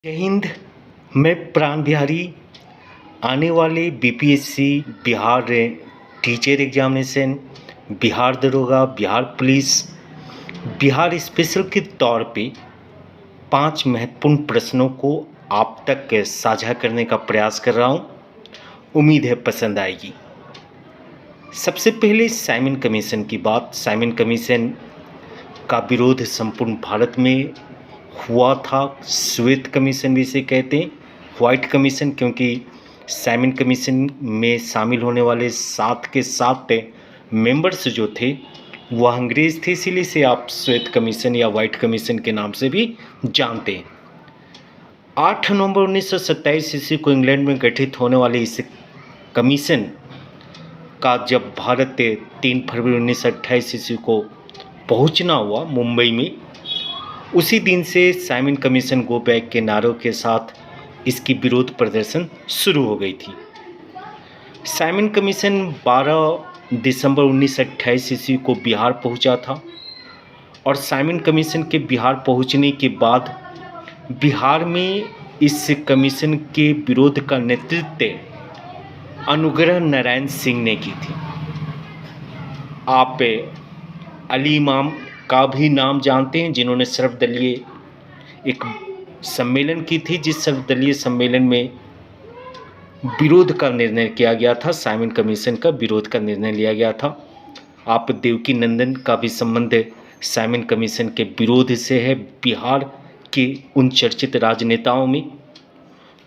जय हिंद। मैं प्राण बिहारी। आने वाले BPSC, Bihar teacher examination, Bihar दरोगा, बिहार पुलिस, बिहार स्पेशल के तौर पे 5 महत्वपूर्ण प्रश्नों को आप तक साझा करने का प्रयास कर रहा हूँ। उम्मीद है पसंद आएगी। सबसे पहले साइमन कमीशन की बात। साइमन कमीशन का विरोध संपूर्ण भारत में हुआ था। श्वेत कमीशन भी इसे कहते हैं, व्हाइट कमीशन, क्योंकि साइमन कमीशन में शामिल होने वाले 7 के 7 मेंबर्स जो थे वह अंग्रेज थे, इसीलिए इसे आप श्वेत कमीशन या व्हाइट कमीशन के नाम से भी जानते हैं। 8 नवंबर 1927 ईस्वी को इंग्लैंड में गठित होने वाले इस कमीशन का जब भारत 3 फरवरी 1928 ईस्वी को पहुंचना हुआ मुंबई में, उसी दिन से साइमन कमीशन गो बैक के नारों के साथ इसकी विरोध प्रदर्शन शुरू हो गई थी। साइमन कमीशन 12 दिसंबर 1928 ईस्वी को बिहार पहुंचा था और साइमन कमीशन के बिहार पहुंचने के बाद बिहार में इस कमीशन के विरोध का नेतृत्व अनुग्रह नारायण सिंह ने की थी। आप अली इमाम का भी नाम जानते हैं, जिन्होंने सर्वदलीय एक सम्मेलन की थी, जिस सर्वदलीय सम्मेलन में विरोध का निर्णय किया गया था, साइमन कमीशन का विरोध का निर्णय लिया गया था। आप देवकी नंदन का भी संबंध साइमन कमीशन के विरोध से है, बिहार के उन चर्चित राजनेताओं में।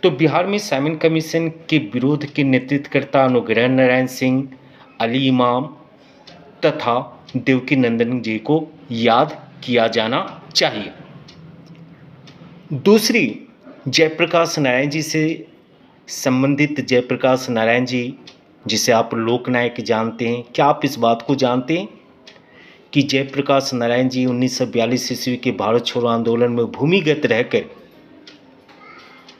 तो बिहार में साइमन कमीशन के विरोध के नेतृत्वकर्ता अनुग्रह नारायण सिंह, अली इमाम तथा देवकी नंदन जी को याद किया जाना चाहिए। दूसरी, जयप्रकाश नारायण जी से संबंधित जयप्रकाश नारायण जी, जिसे आप लोकनायक जानते हैं। क्या आप इस बात को जानते हैं कि जयप्रकाश नारायण जी 1942 ईस्वी के भारत छोड़ो आंदोलन में भूमिगत रहकर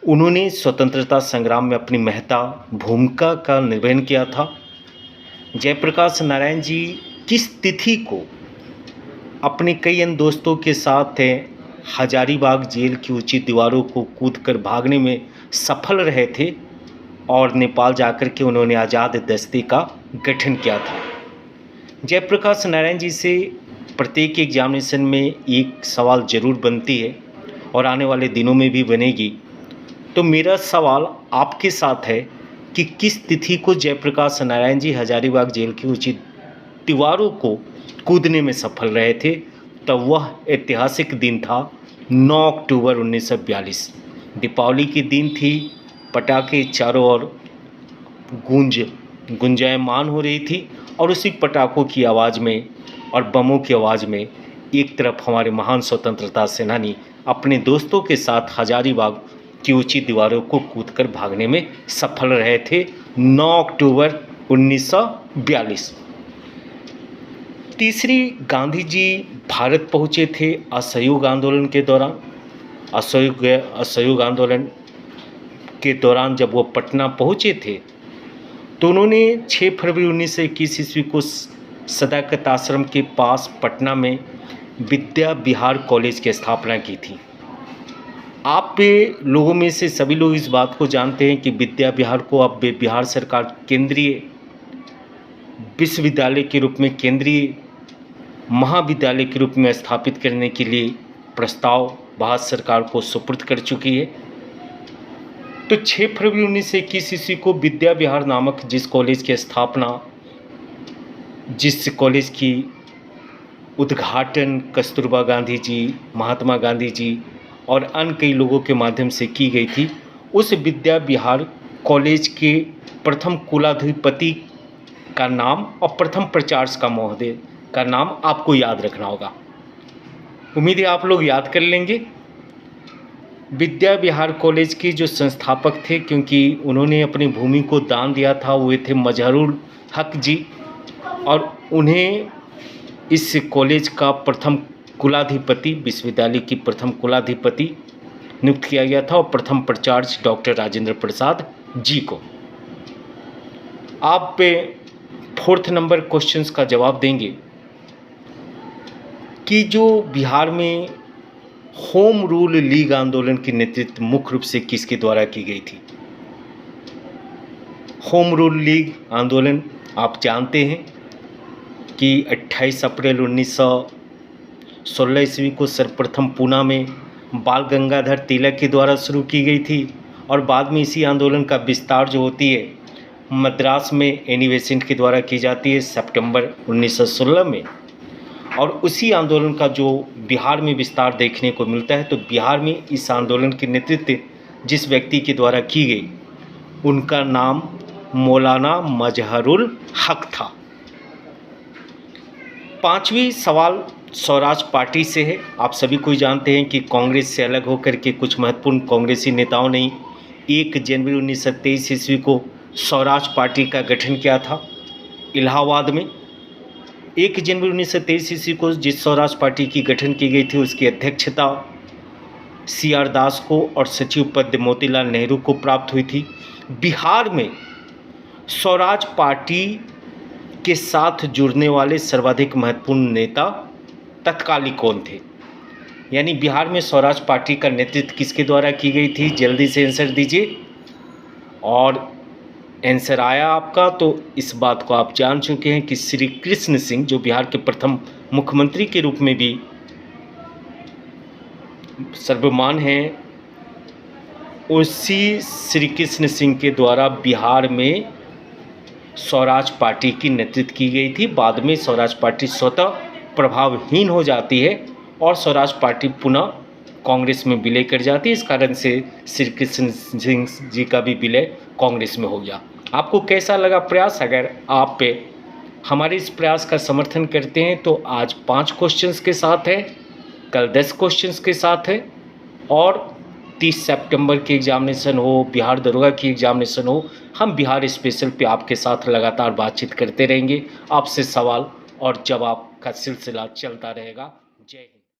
उन्होंने स्वतंत्रता संग्राम में अपनी महत्ता भूमिका का निर्वहन किया था। जयप्रकाश नारायण जी किस तिथि को अपने कई अन्य दोस्तों के साथ हजारीबाग जेल की ऊंची दीवारों को कूदकर भागने में सफल रहे थे और नेपाल जाकर के उन्होंने आज़ाद दस्ते का गठन किया था। जयप्रकाश नारायण जी से प्रत्येक एग्जामिनेशन में एक सवाल जरूर बनती है और आने वाले दिनों में भी बनेगी। तो मेरा सवाल आपके साथ है कि किस तिथि को जयप्रकाश नारायण जी हजारीबाग जेल की ऊंची दीवारों को कूदने में सफल रहे थे। तब वह ऐतिहासिक दिन था 9 अक्टूबर 1942। दीपावली की दिन थी, पटाखे चारों ओर गुंजायमान हो रही थी और उसी पटाखों की आवाज़ में और बमों की आवाज़ में एक तरफ हमारे महान स्वतंत्रता सेनानी अपने दोस्तों के साथ हजारीबाग की ऊंची दीवारों को कूदकर भागने में सफल रहे थे 9 अक्टूबर 1942। तीसरी, गांधी जी भारत पहुंचे थे असहयोग आंदोलन के दौरान। असहयोग आंदोलन के दौरान जब वो पटना पहुंचे थे तो उन्होंने 6 फरवरी 1921 ईस्वी को सदाकत आश्रम के पास पटना में विद्या विहार कॉलेज की स्थापना की थी। आप लोगों में से सभी लोग इस बात को जानते हैं कि विद्या विहार को अब बिहार सरकार केंद्रीय विश्वविद्यालय के रूप में, केंद्रीय महाविद्यालय के रूप में स्थापित करने के लिए प्रस्ताव भारत सरकार को सुपुर्द कर चुकी है। तो 6 फरवरी 1921 ईस्वी को विद्या विहार नामक जिस कॉलेज की उद्घाटन कस्तूरबा गांधी जी, महात्मा गांधी जी और अन्य कई लोगों के माध्यम से की गई थी, उस विद्या विहार कॉलेज के प्रथम कुलाधिपति का नाम और प्रथम प्राचार्य का महोदय का नाम आपको याद रखना होगा। उम्मीद है आप लोग याद कर लेंगे। विद्या विहार कॉलेज के जो संस्थापक थे, क्योंकि उन्होंने अपनी भूमि को दान दिया था, वो थे मजहरुल हक जी, और उन्हें इस कॉलेज का प्रथम कुलाधिपति, विश्वविद्यालय की प्रथम कुलाधिपति नियुक्त किया गया था और प्रथम प्राचार्य डॉक्टर राजेंद्र प्रसाद जी को। आप 4th नंबर क्वेश्चंस का जवाब देंगे कि जो बिहार में होम रूल लीग आंदोलन की नेतृत्व मुख्य रूप से किसके द्वारा की गई थी? होम रूल लीग आंदोलन आप जानते हैं कि 28 अप्रैल 1916 ईस्वी को सर्वप्रथम पूना में बाल गंगाधर तिलक के द्वारा शुरू की गई थी और बाद में इसी आंदोलन का विस्तार जो होती है मद्रास में एनी बेसेंट के द्वारा की जाती है सितंबर 1916 में। और उसी आंदोलन का जो बिहार में विस्तार देखने को मिलता है, तो बिहार में इस आंदोलन की नेतृत्व जिस व्यक्ति के द्वारा की गई उनका नाम मौलाना मजहरुल हक था। पांचवी सवाल स्वराज पार्टी से है। आप सभी कोई जानते हैं कि कांग्रेस से अलग होकर के कुछ महत्वपूर्ण कांग्रेसी नेताओं ने 1 जनवरी 1923 ईस्वी को स्वराज पार्टी का गठन किया था इलाहाबाद में। 1 जनवरी 1923 ईस्वी को जिस स्वराज पार्टी की गठन की गई थी उसकी अध्यक्षता CR दास को और सचिव पद मोतीलाल नेहरू को प्राप्त हुई थी। बिहार में स्वराज पार्टी के साथ जुड़ने वाले सर्वाधिक महत्वपूर्ण नेता तत्कालीन कौन थे? यानी बिहार में स्वराज पार्टी का नेतृत्व किसके द्वारा की गई थी? जल्दी से आंसर दीजिए। और आंसर आया आपका तो इस बात को आप जान चुके हैं कि श्री कृष्ण सिंह, जो बिहार के प्रथम मुख्यमंत्री के रूप में भी सर्वमान्य हैं, उसी श्री कृष्ण सिंह के द्वारा बिहार में स्वराज पार्टी की नेतृत्व की गई थी। बाद में स्वराज पार्टी स्वतः प्रभावहीन हो जाती है और स्वराज पार्टी पुनः कांग्रेस में विलय कर जाती है। इस कारण से श्री कृष्ण सिंह जी का भी विलय कांग्रेस में हो गया। आपको कैसा लगा प्रयास? अगर आप हमारे इस प्रयास का समर्थन करते हैं तो आज 5 क्वेश्चंस के साथ है, कल 10 क्वेश्चंस के साथ है और 30 सितंबर की एग्जामिनेशन हो, बिहार दरोगा की एग्जामिनेशन हो, हम बिहार स्पेशल पे आपके साथ लगातार बातचीत करते रहेंगे। आपसे सवाल और जवाब का सिलसिला चलता रहेगा। जय हिंद।